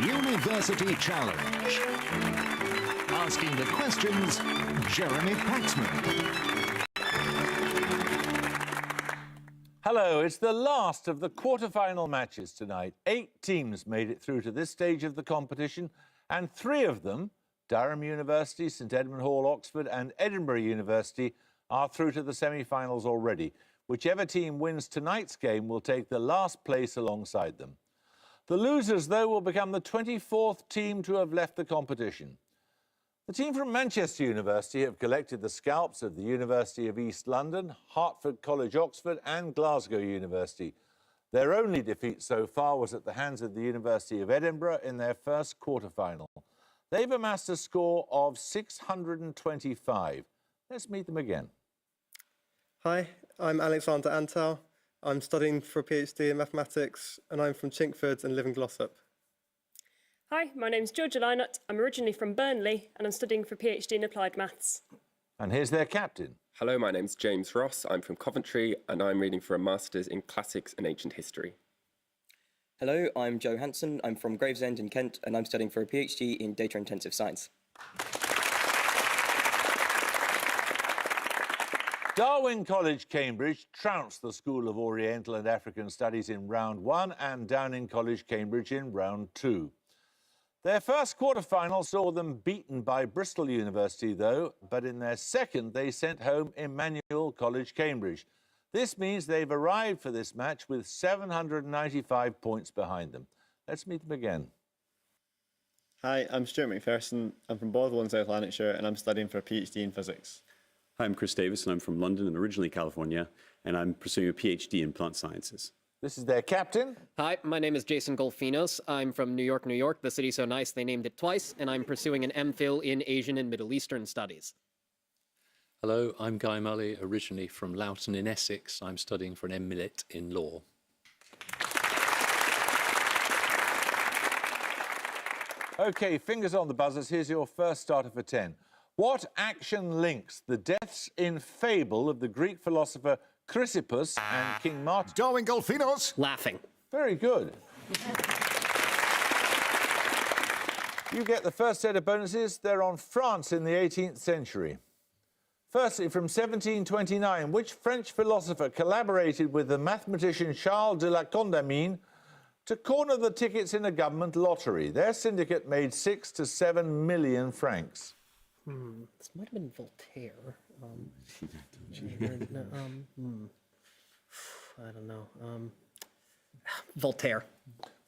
University Challenge. Asking the questions, Jeremy Paxman. Hello, it's the last of the quarter-final matches tonight. 8 teams made it through to this stage of the competition, and 3 of them, Durham University, St Edmund Hall, Oxford and Edinburgh University, are through to the semi-finals already. Whichever team wins tonight's game will take the last place alongside them. The losers, though, will become the 24th team to have left the competition. The team from Manchester University have collected the scalps of the University of East London, Hertford College, Oxford and Glasgow University. Their only defeat so far was at the hands of the University of Edinburgh in their first quarter-final. They've amassed a score of 625. Let's meet them again. Hi, I'm Alexander Antal. I'm studying for a PhD in mathematics and I'm from Chinkford and live in Glossop. Hi, my name's Georgia Lynott. I'm originally from Burnley and I'm studying for a PhD in applied maths. And here's their captain. Hello, my name's James Ross. I'm from Coventry and I'm reading for a Masters in Classics and Ancient History. Hello, I'm Joe Hanson. I'm from Gravesend in Kent and I'm studying for a PhD in Data Intensive Science. Darwin College, Cambridge trounced the School of Oriental and African Studies in round 1 and Downing College, Cambridge in round 2. Their first quarter-final saw them beaten by Bristol University, though, but in their second they sent home Emmanuel College, Cambridge. This means they've arrived for this match with 795 points behind them. Let's meet them again. Hi, I'm Stuart McPherson. I'm from Bothwell in South Lanarkshire and I'm studying for a PhD in physics. Hi, I'm Chris Davis and I'm from London and originally California, and I'm pursuing a PhD in plant sciences. This is their captain. Hi, my name is Jason Golfinos. I'm from New York, New York. The city's so nice they named it twice, and I'm pursuing an MPhil in Asian and Middle Eastern Studies. Hello, I'm Guy Mully, originally from Loughton in Essex. I'm studying for an MMillet in law. OK, fingers on the buzzers. Here's your first starter for 10. What action links the deaths in fable of the Greek philosopher Chrysippus and King Martin? Darwin Golfinos. Laughing. Very good. You get the first set of bonuses. They're on France in the 18th century. Firstly, from 1729, which French philosopher collaborated with the mathematician Charles de la Condamine to corner the tickets in a government lottery? Their syndicate made 6 to 7 million francs. This might have been Voltaire. I don't know. Voltaire.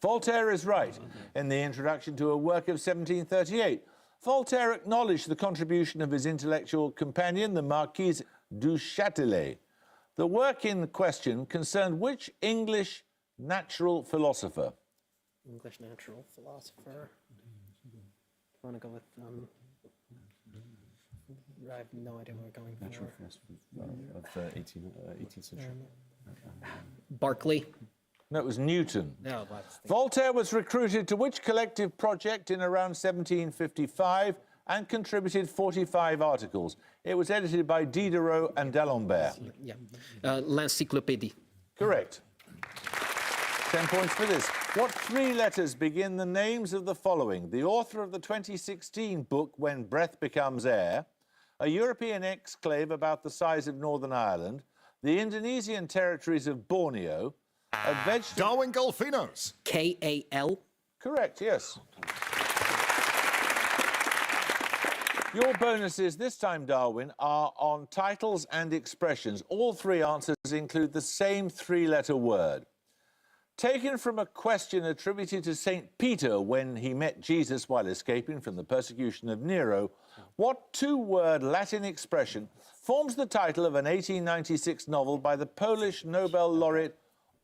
Voltaire is right. In the introduction to a work of 1738, Voltaire acknowledged the contribution of his intellectual companion, the Marquise du Châtelet. The work in question concerned which English natural philosopher? English natural philosopher. I want to go with... I have no idea what we're going for. Natural philosopher of 18th century. Berkeley. No, it was Newton. No, Voltaire was recruited to which collective project in around 1755 and contributed 45 articles? It was edited by Diderot and D'Alembert. Yeah. L'Encyclopédie. Correct. 10 points for this. What 3 letters begin the names of the following? The author of the 2016 book, When Breath Becomes Air, a European exclave about the size of Northern Ireland, the Indonesian territories of Borneo, a vegetable... Darwin Golfinos. K-A-L. Correct, yes. Your bonuses this time, Darwin, are on titles and expressions. All 3 answers include the same 3-letter word. Taken from a question attributed to St. Peter when he met Jesus while escaping from the persecution of Nero, what 2-word Latin expression forms the title of an 1896 novel by the Polish Nobel laureate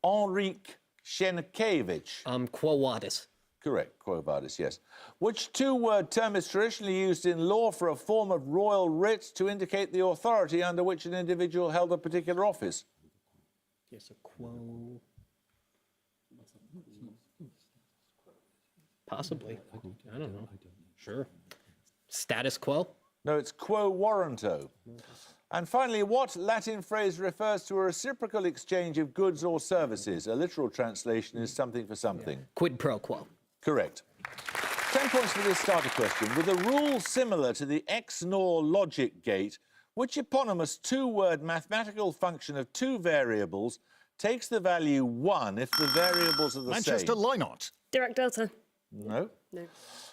Henryk Sienkiewicz? Quo vadis. Correct, quo vadis, yes. Which 2-word term is traditionally used in law for a form of royal writ to indicate the authority under which an individual held a particular office? Yes, a quo... Possibly. I don't know. Sure. Status quo? No, it's quo warranto. And finally, what Latin phrase refers to a reciprocal exchange of goods or services? A literal translation is something for something. Quid pro quo. Correct. 10 points for this starter question. With a rule similar to the XNOR logic gate, which eponymous two-word mathematical function of two variables takes the value 1 if the variables are the Manchester same? Lynott. Dirac delta. No. No.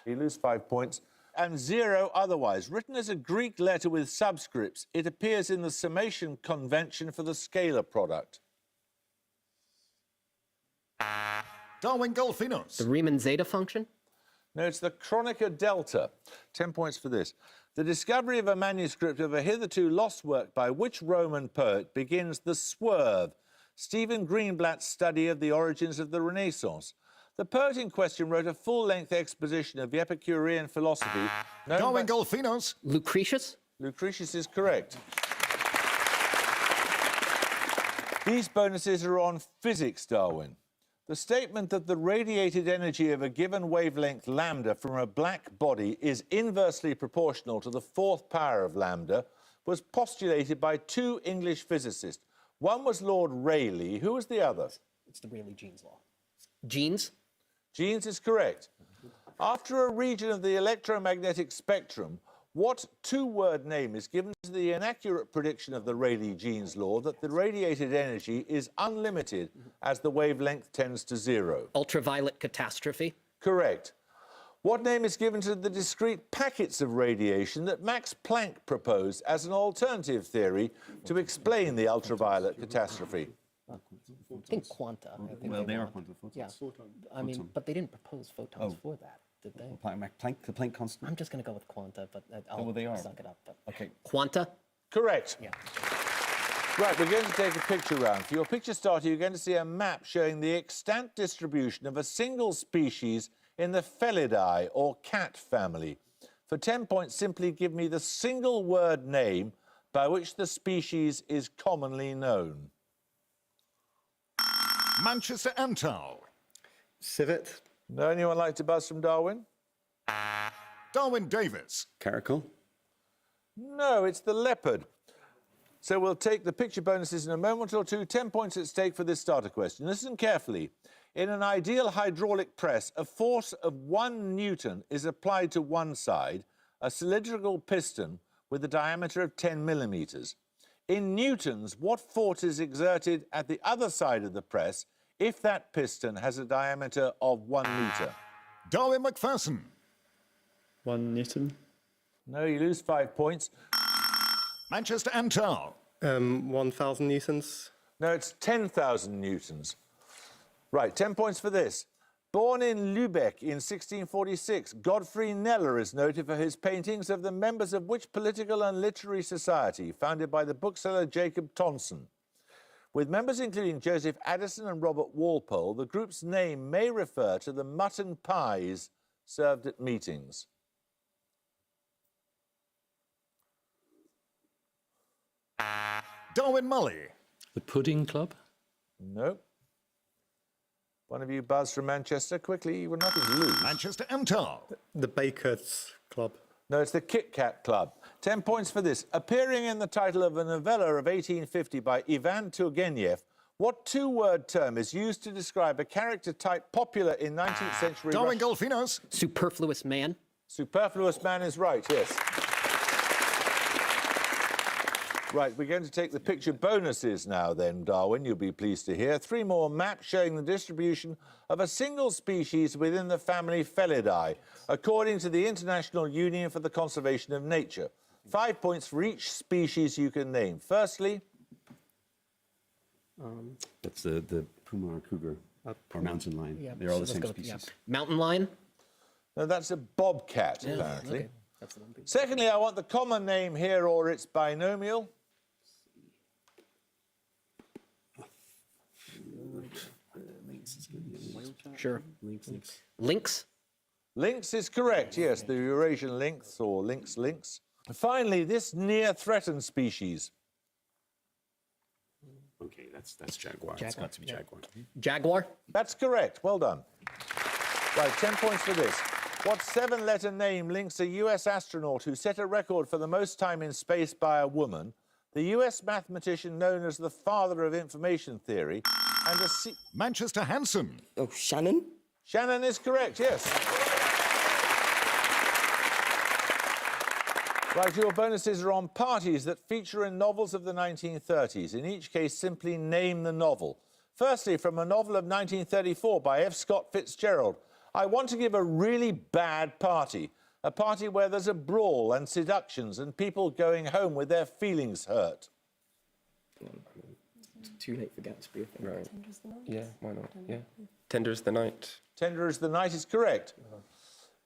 You lose 5 points. And 0 otherwise. Written as a Greek letter with subscripts, it appears in the summation convention for the scalar product. Darwin Golfinos. The Riemann zeta function? No, it's the Kronecker delta. 10 points for this. The discovery of a manuscript of a hitherto lost work by which Roman poet begins the swerve, Stephen Greenblatt's study of the origins of the Renaissance. The poet in question wrote a full-length exposition of the Epicurean philosophy. Darwin Golfinos. Lucretius? Lucretius is correct. These bonuses are on physics, Darwin. The statement that the radiated energy of a given wavelength lambda from a black body is inversely proportional to the fourth power of lambda was postulated by two English physicists. One was Lord Rayleigh. Who was the other? It's the Rayleigh-Jeans law. Jeans? Jeans is correct. After a region of the electromagnetic spectrum, what two-word name is given to the inaccurate prediction of the Rayleigh-Jeans law that the radiated energy is unlimited as the wavelength tends to 0? Ultraviolet catastrophe? Correct. What name is given to the discrete packets of radiation that Max Planck proposed as an alternative theory to explain the ultraviolet catastrophe? I think quanta. They are quantum photons. Yeah. I mean, but they didn't propose photons for that, did they? The Planck constant. I'm just going to go with quanta, but I'll they are. suck it up. But... Okay. Quanta? Correct. Yeah. Right, we're going to take a picture round. For your picture starter, you're going to see a map showing the extant distribution of a single species in the Felidae, or cat family. For 10 points, simply give me the single word name by which the species is commonly known. Manchester Antal. Civet. No, anyone like to buzz from Darwin? Darwin Davis. Caracal? No, it's the leopard. So we'll take the picture bonuses in a moment or two. 10 points at stake for this starter question. Listen carefully. In an ideal hydraulic press, a force of 1 Newton is applied to one side, a cylindrical piston with a diameter of 10 millimetres. In newtons, what force is exerted at the other side of the press if that piston has a diameter of 1 metre? Darwin McPherson. 1 Newton. No, you lose 5 points. Manchester Antal. 1,000 newtons. No, it's 10,000 newtons. Right, 10 points for this. Born in Lübeck in 1646, Godfrey Kneller is noted for his paintings of the members of which political and literary society, founded by the bookseller Jacob Tonson? With members including Joseph Addison and Robert Walpole, the group's name may refer to the mutton pies served at meetings. Darwin Mully. The Pudding Club? No. One of you buzz from Manchester. Quickly, you've got nothing to lose. Manchester Antal. The Bakers Club. No, it's the Kit Kat Club. 10 points for this. Appearing in the title of a novella of 1850 by Ivan Turgenev, what two-word term is used to describe a character type popular in 19th century Darwin Russia? Golfinos. Superfluous man? Superfluous man is right, yes. Right, we're going to take the picture bonuses now then, Darwin, you'll be pleased to hear. 3 more maps showing the distribution of a single species within the family Felidae, according to the International Union for the Conservation of Nature. 5 points for each species you can name. Firstly... That's the puma or cougar or mountain lion. Yeah, They're all the so same let's go with- species. Mountain lion? No, that's a bobcat, Yeah, apparently. okay. That's the one. Secondly, I want the common name here or its binomial. Sure. Lynx? Lynx is correct, yes, the Eurasian lynx or lynx. Finally, this near-threatened species. Okay, that's jaguar. It's got to be jaguar. Jaguar? That's correct, well done. Right, 10 points for this. What 7-letter name links a US astronaut who set a record for the most time in space by a woman, the US mathematician known as the father of information theory, and Manchester Hanson. Oh, Shannon? Shannon is correct, yes. Right, your bonuses are on parties that feature in novels of the 1930s. In each case, simply name the novel. Firstly, from a novel of 1934 by F. Scott Fitzgerald, I want to give a really bad party. A party where there's a brawl and seductions and people going home with their feelings hurt. It's too late for Gatsby, I think. Right. Yeah, why not? Yeah. Tender as the Night. Tender as the Night is correct.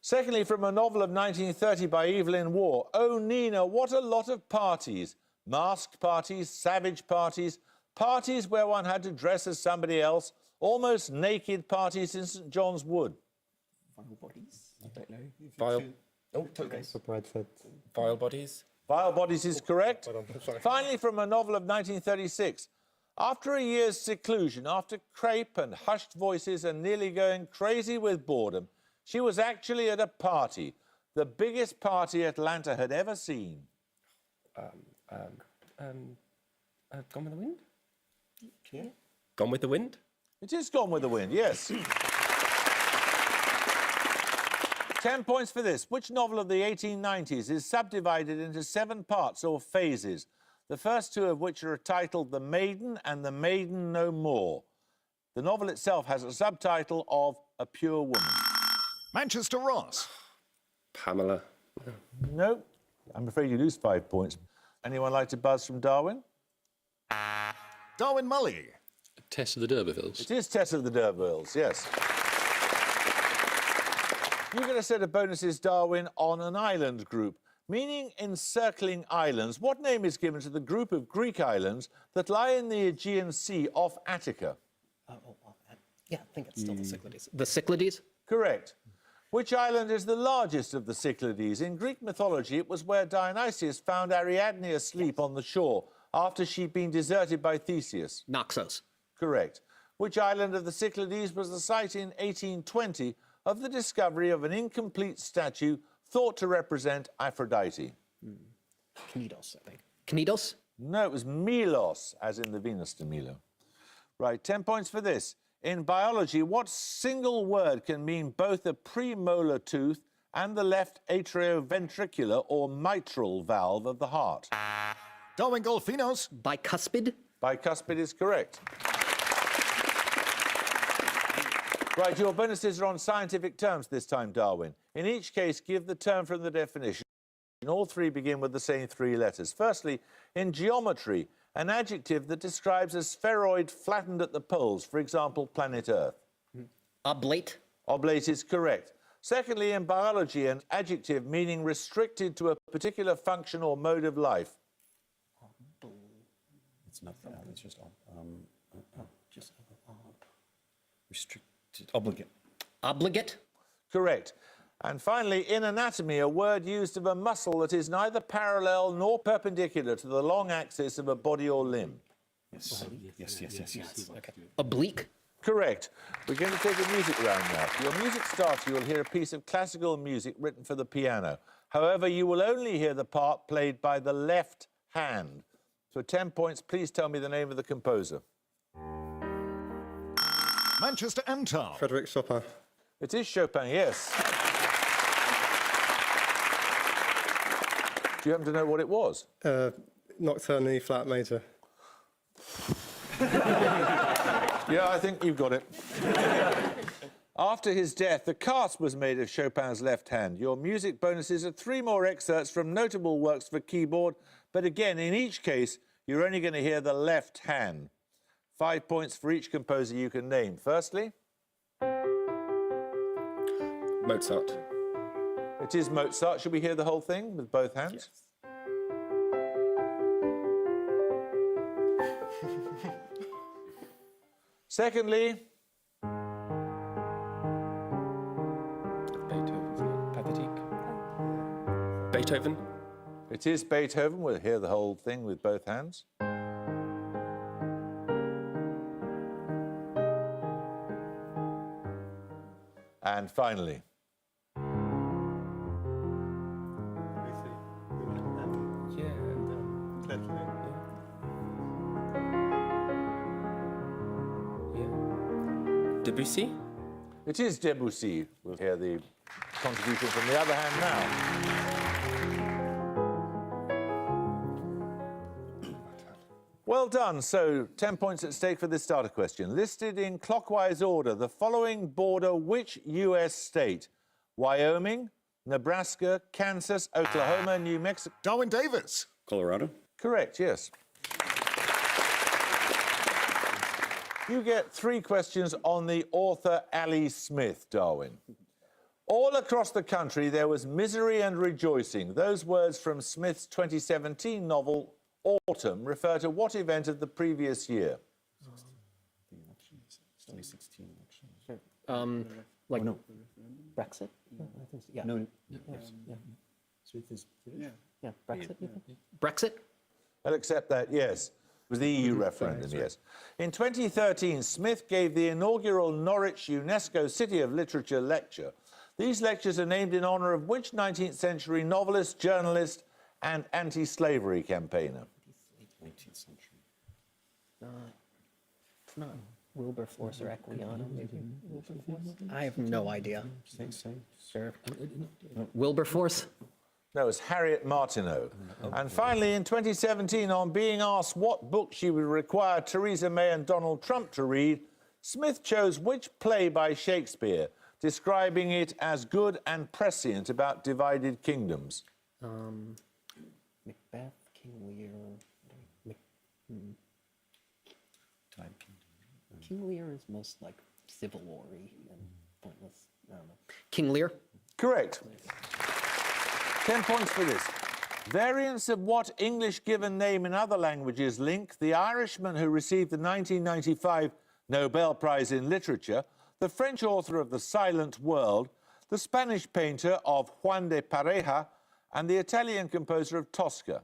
Secondly, from a novel of 1930 by Evelyn Waugh, oh, Nina, what a lot of parties. Masked parties, savage parties, parties where one had to dress as somebody else, almost naked parties in St John's Wood. Vile Bodies? I don't know. Vile... Oh, okay. Vile Bodies. Vile Bodies is correct. Finally, from a novel of 1936, after a year's seclusion, after crepe and hushed voices and nearly going crazy with boredom, she was actually at a party, the biggest party Atlanta had ever seen. Gone with the Wind? Yeah. Gone with the Wind? It is Gone with the Wind, yes. 10 points for this. Which novel of the 1890s is subdivided into 7 parts or phases, the first 2 of which are titled The Maiden and The Maiden No More? The novel itself has a subtitle of A Pure Woman. Manchester Ross. Pamela. No, I'm afraid you lose 5 points. Anyone like to buzz from Darwin? Darwin Mully. Tess of the D'Urbervilles. It is Tess of the D'Urbervilles, yes. You get a set of bonuses, Darwin, on an island group, meaning encircling islands. What name is given to the group of Greek islands that lie in the Aegean Sea off Attica? Yeah, I think it's still the Cyclades. The Cyclades? Correct. Which island is the largest of the Cyclades? In Greek mythology, it was where Dionysius found Ariadne asleep on the shore after she'd been deserted by Theseus. Naxos. Correct. Which island of the Cyclades was the site in 1820 of the discovery of an incomplete statue thought to represent Aphrodite? Knidos, I think. Knidos? No, it was Milos, as in the Venus de Milo. Right, 10 points for this. In biology, what single word can mean both a premolar tooth and the left atrioventricular or mitral valve of the heart? Darwin Golfinos. Bicuspid? Bicuspid is correct. Right, your bonuses are on scientific terms this time, Darwin. In each case, give the term from the definition. All 3 begin with the same 3 letters. Firstly, in geometry, an adjective that describes a spheroid flattened at the poles, for example, planet Earth. Oblate? Oblate is correct. Secondly, in biology, an adjective meaning restricted to a particular function or mode of life. It's not that, it's just restricted, obligate. Obligate? Correct. And finally, in anatomy, a word used of a muscle that is neither parallel nor perpendicular to the long axis of a body or limb. Yes. Yes. Okay. Oblique? Correct. We're going to take a music round now. For your music starts, you will hear a piece of classical music written for the piano. However, you will only hear the part played by the left hand. For 10 points, please tell me the name of the composer. Manchester Antar. Frédéric Chopin. It is Chopin, yes. Do you happen to know what it was? Nocturne in E flat major. Yeah, I think you've got it. After his death, the cast was made of Chopin's left hand. Your music bonuses are 3 more excerpts from notable works for keyboard, but again, in each case, you're only going to hear the left hand. 5 points for each composer you can name. Firstly? Mozart. It is Mozart. Should we hear the whole thing with both hands? Yes. Secondly? Beethoven. It is Beethoven. We'll hear the whole thing with both hands. And finally? Debussy. It is Debussy. We'll hear the contribution from the other hand now. done. So 10 points at stake for this starter question. Listed in clockwise order, the following border which US state? Wyoming, Nebraska, Kansas, Oklahoma, New Mexico. Darwin Davis. Colorado? Correct, yes. You get 3 questions on the author Ali Smith, Darwin. All across the country there was misery and rejoicing. Those words from Smith's 2017 novel Autumn refer to what event of the previous year? The elections. It's 2016 elections. Like no. Brexit? I think so. Yeah. No. Yeah. Smith is British. Yeah. Brexit. You think? Brexit? I'll accept that, yes. It was the EU referendum, yes. In 2013, Smith gave the inaugural Norwich UNESCO City of Literature lecture. These lectures are named in honour of which 19th century novelist, journalist and anti-slavery campaigner? 19th century. It's not Wilberforce or Equiano, maybe. I have no idea. Sure. Wilberforce? No, it's Harriet Martineau. And finally, in 2017, on being asked what book she would require Theresa May and Donald Trump to read, Smith chose which play by Shakespeare, describing it as good and prescient about divided kingdoms? Macbeth, King Lear. Time Kingdom. King Lear is most like Civil War-y and pointless. I don't know. King Lear? Correct. 10 points for this. Variants of what English given name in other languages link the Irishman who received the 1995 Nobel Prize in Literature, the French author of The Silent World, the Spanish painter of Juan de Pareja, and the Italian composer of Tosca?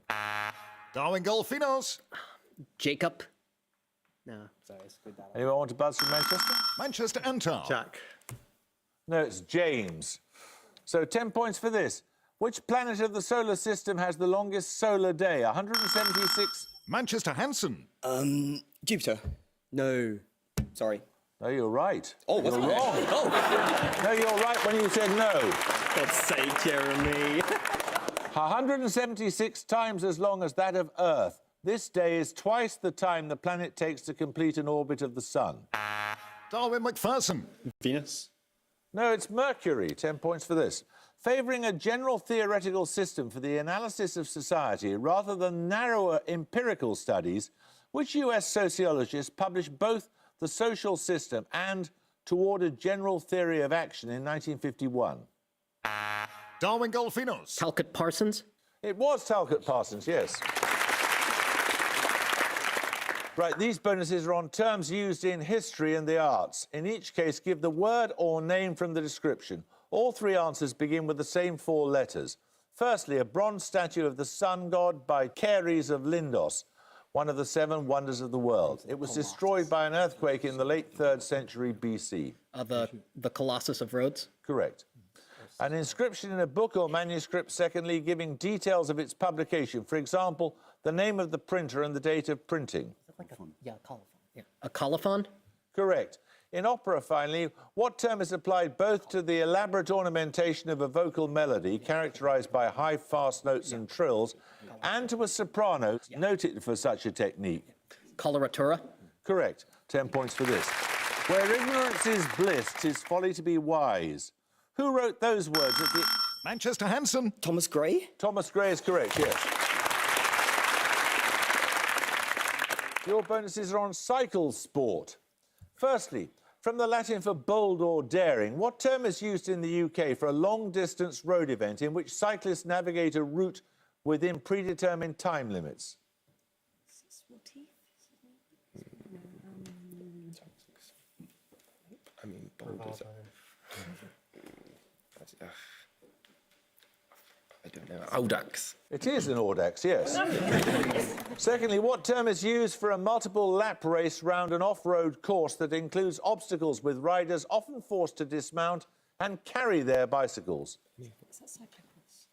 Darwin Golfinos. Jacob? No, sorry, I screwed that up. Anyone want to buzz from Manchester? Manchester Antar. Jack. No, it's James. So 10 points for this. Which planet of the solar system has the longest solar day? 176. Manchester Hanson. Jupiter. No. Sorry. No, you're right. Oh, you're what's wrong. Oh. No, you're right when you said no. God's sake, Jeremy. 176 times as long as that of Earth. This day is twice the time the planet takes to complete an orbit of the Sun. Darwin McPherson. Venus? No, it's Mercury. 10 points for this. Favouring a general theoretical system for the analysis of society rather than narrower empirical studies, which US sociologists published both The Social System and Toward a General Theory of Action in 1951? Darwin Golfinos. Talcott Parsons? It was Talcott Parsons, yes. Right, these bonuses are on terms used in history and the arts. In each case, give the word or name from the description. All 3 answers begin with the same 4 letters. Firstly, a bronze statue of the sun god by Caries of Lindos, one of the 7 wonders of the world. It was destroyed by an earthquake in the late 3rd century BC. The Colossus of Rhodes? Correct. An inscription in a book or manuscript, secondly, giving details of its publication. For example, the name of the printer and the date of printing. Colophon. Yeah. A colophon? Correct. In opera, finally, what term is applied both to the elaborate ornamentation of a vocal melody, characterized by high, fast notes and trills, and to a soprano, noted for such a technique? Coloratura? Correct. 10 points for this. Where ignorance is bliss, 'tis folly to be wise. Who wrote those words at the... Manchester Hanson. Thomas Gray? Thomas Gray is correct, yes. Your bonuses are on cycle sport. Firstly, from the Latin for bold or daring, what term is used in the UK for a long-distance road event in which cyclists navigate a route within predetermined time limits? I mean, bold is... I don't know. Audax. It is an audax, yes. Secondly, what term is used for a multiple lap race round an off-road course that includes obstacles with riders often forced to dismount and carry their bicycles? Is that cyclocross?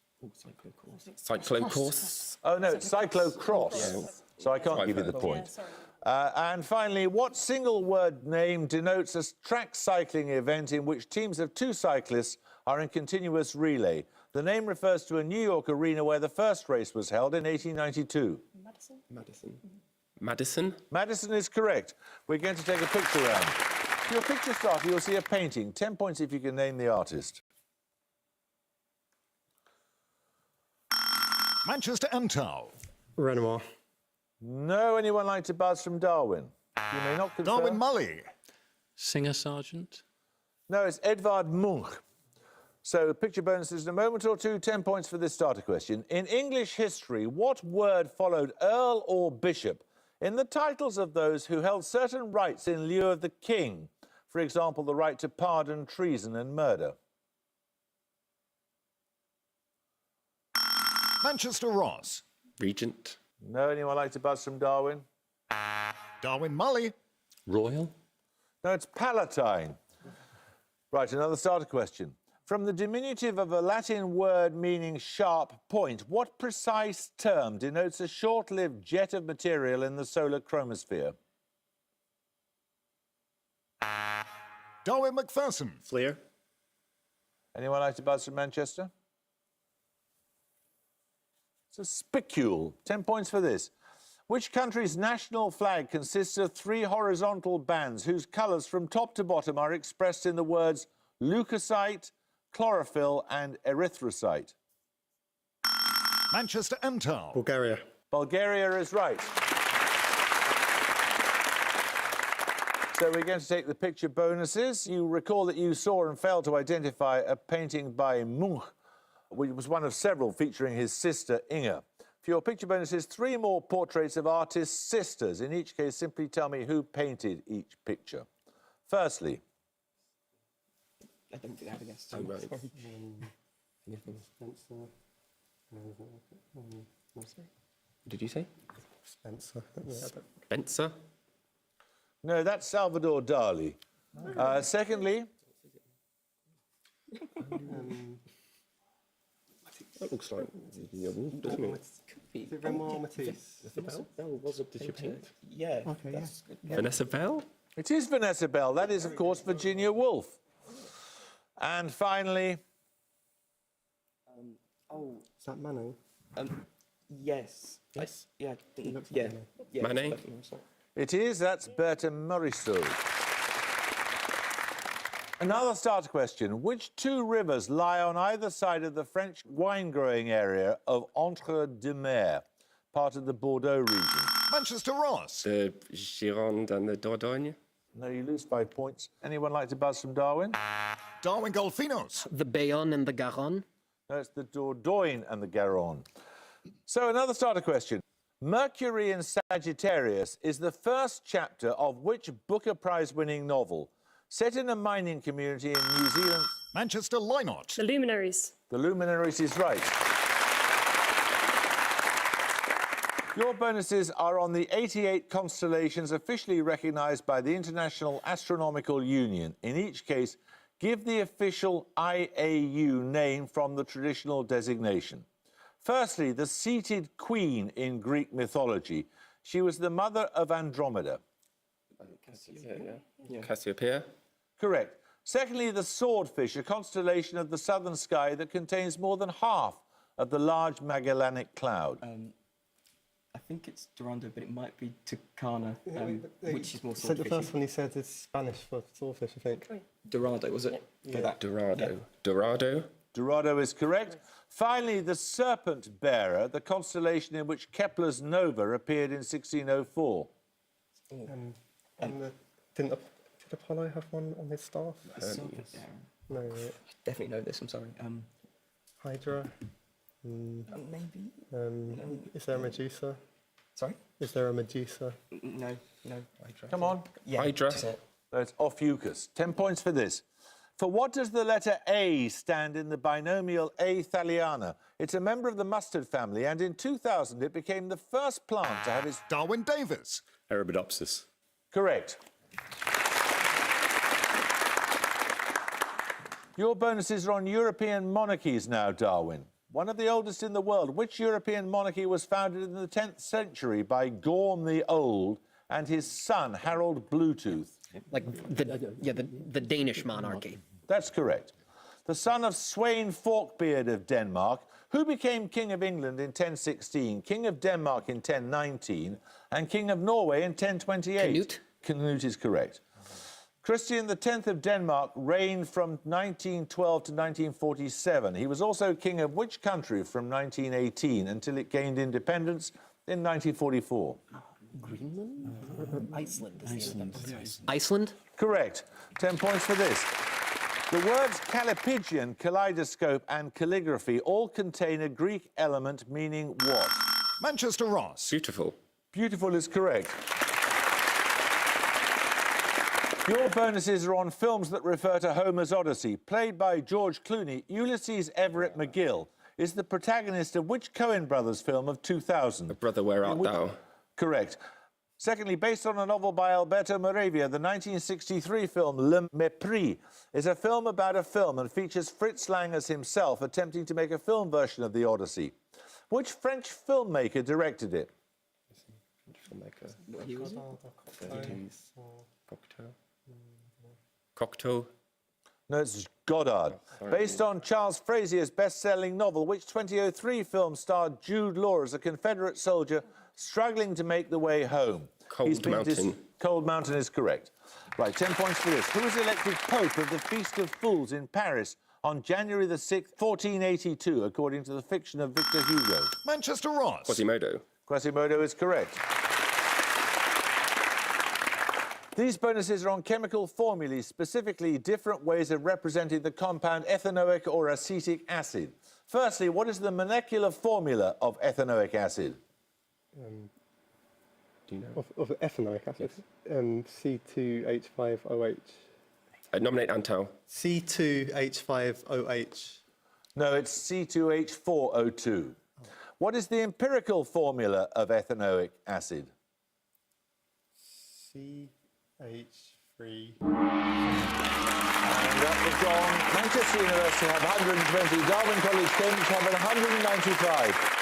Cyclocross. Oh, no, it's cyclocross. Yes. So I can't give you the point. And finally, what single word name denotes a track cycling event in which teams of 2 cyclists are in continuous relay? The name refers to a New York arena where the first race was held in 1892. Madison. Madison. Madison is correct. We're going to take a picture round. For your picture starter, you'll see a painting. 10 points if you can name the artist. Manchester and Tow. Renoir. No, anyone like to buzz from Darwin? You may not confirm. Darwin Mully. Singer Sergeant? No, it's Edvard Munch. So, picture bonuses in a moment or two. 10 points for this starter question. In English history, what word followed Earl or Bishop in the titles of those who held certain rights in lieu of the king? For example, the right to pardon treason and murder. Manchester Ross. Regent. No, anyone like to buzz from Darwin? Darwin Mully. Royal? No, it's Palatine. Right, another starter question. From the diminutive of a Latin word meaning sharp point, what precise term denotes a short-lived jet of material in the solar chromosphere? Darwin McPherson. Flare. Anyone like to buzz from Manchester? It's a spicule. 10 points for this. Which country's national flag consists of 3 horizontal bands whose colours from top to bottom are expressed in the words leukocyte, chlorophyll and erythrocyte? Manchester and Tow. Bulgaria. Bulgaria is right. So we're going to take the picture bonuses. You recall that you saw and failed to identify a painting by Munch, which was one of several featuring his sister Inge. For your picture bonuses, 3 more portraits of artists' sisters. In each case, simply tell me who painted each picture. Firstly. I don't think I have a guess. Did you say? Spencer. Spencer. No, that's Salvador Dali. Secondly. That looks like the wolf, doesn't it? Is it Renoir Matisse? Bell was a painting. Yeah. Okay, that's good. Yeah. Vanessa Bell. It is Vanessa Bell. That is, of course, Virginia Woolf. And finally. Is that Manet? Yes. Yes. Yeah. Manet. It is. That's Berthe Morisot. Another starter question. Which 2 rivers lie on either side of the French wine-growing area of Entre-deux-Mers, part of the Bordeaux region? Manchester Ross. The Gironde and the Dordogne. No, you lose 5 points. Anyone like to buzz from Darwin? Darwin Golfinos. The Bayonne and the Garonne? No, it's the Dordogne and the Garonne. So another starter question. Mercury in Sagittarius is the first chapter of which Booker Prize-winning novel? Set in a mining community in New Zealand. Manchester Lynott. The Luminaries. The Luminaries is right. Your bonuses are on the 88 constellations officially recognised by the International Astronomical Union. In each case, give the official IAU name from the traditional designation. Firstly, the seated queen in Greek mythology. She was the mother of Andromeda. Cassiopeia. Correct. Secondly, the swordfish, a constellation of the southern sky that contains more than half of the large Magellanic Cloud. I think it's Dorado, but it might be Tucana, which is more So the swordfishy. first one you said is Spanish for swordfish, I think. Dorado, was it? Yeah. Dorado. Dorado. Dorado is correct. Finally, the serpent bearer, the constellation in which Kepler's nova appeared in 1604. Did Apollo have one on his staff? No. Definitely know this, I'm sorry. Hydra. Maybe? Is there a Medusa? Sorry? Is there a Medusa? No. Hydra. Come on. Yeah, Hydra. that's it. That's Ophiuchus. 10 points for this. For what does the letter A stand in the binomial A Thaliana? It's a member of the mustard family, and in 2000 it became the first plant to have its... Darwin Davis. Arabidopsis. Correct. Your bonuses are on European monarchies now, Darwin. One of the oldest in the world. Which European monarchy was founded in the 10th century by Gorm the Old and his son, Harold Bluetooth? Like the Danish monarchy. That's correct. The son of Sweyn Forkbeard of Denmark, Who became King of England in 1016, King of Denmark in 1019, and King of Norway in 1028? Canute. Canute is correct. Christian X of Denmark reigned from 1912 to 1947. He was also king of which country from 1918 until it gained independence in 1944? Iceland. Correct. 10 points for this. The words calipigian, kaleidoscope and calligraphy all contain a Greek element meaning what? Manchester Ross. Beautiful. Beautiful is correct. Your bonuses are on films that refer to Homer's Odyssey. Played by George Clooney, Ulysses Everett McGill is the protagonist of which Coen brothers film of 2000? Brother, Where Art Thou? Correct. Secondly, based on a novel by Alberto Moravia, the 1963 film Le Mépris is a film about a film and features Fritz Lang as himself attempting to make a film version of the Odyssey. Which French filmmaker directed it? Cocteau. No, it's Godard. Based on Charles Frazier's best-selling novel, which 2003 film starred Jude Law as a Confederate soldier struggling to make the way home? Cold Mountain. Cold Mountain is correct. Right, 10 points for this. Who was elected Pope of the Feast of Fools in Paris on January the 6th, 1482, according to the fiction of Victor Hugo? Manchester Ross. Quasimodo. Quasimodo is correct. These bonuses are on chemical formulae, specifically different ways of representing the compound ethanoic or acetic acid. Firstly, what is the molecular formula of ethanoic acid? Do you know? Of ethanoic acid? C2H5OH. Nominate Antal. C2H5OH. No, it's C2H4O2. What is the empirical formula of ethanoic acid? CH3. And that was gone. Manchester University have 120. Darwin College, Cambridge have 195.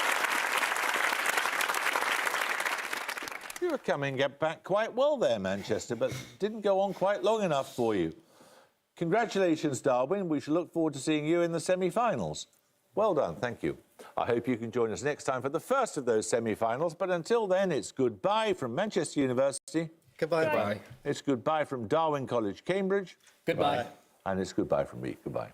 You were coming back quite well there, Manchester, but didn't go on quite long enough for you. Congratulations, Darwin. We shall look forward to seeing you in the semi-finals. Well done, thank you. I hope you can join us next time for the first of those semi-finals, but until then, it's goodbye from Manchester University. Goodbye. Bye. It's goodbye from Darwin College, Cambridge. Goodbye. And it's goodbye from me. Goodbye.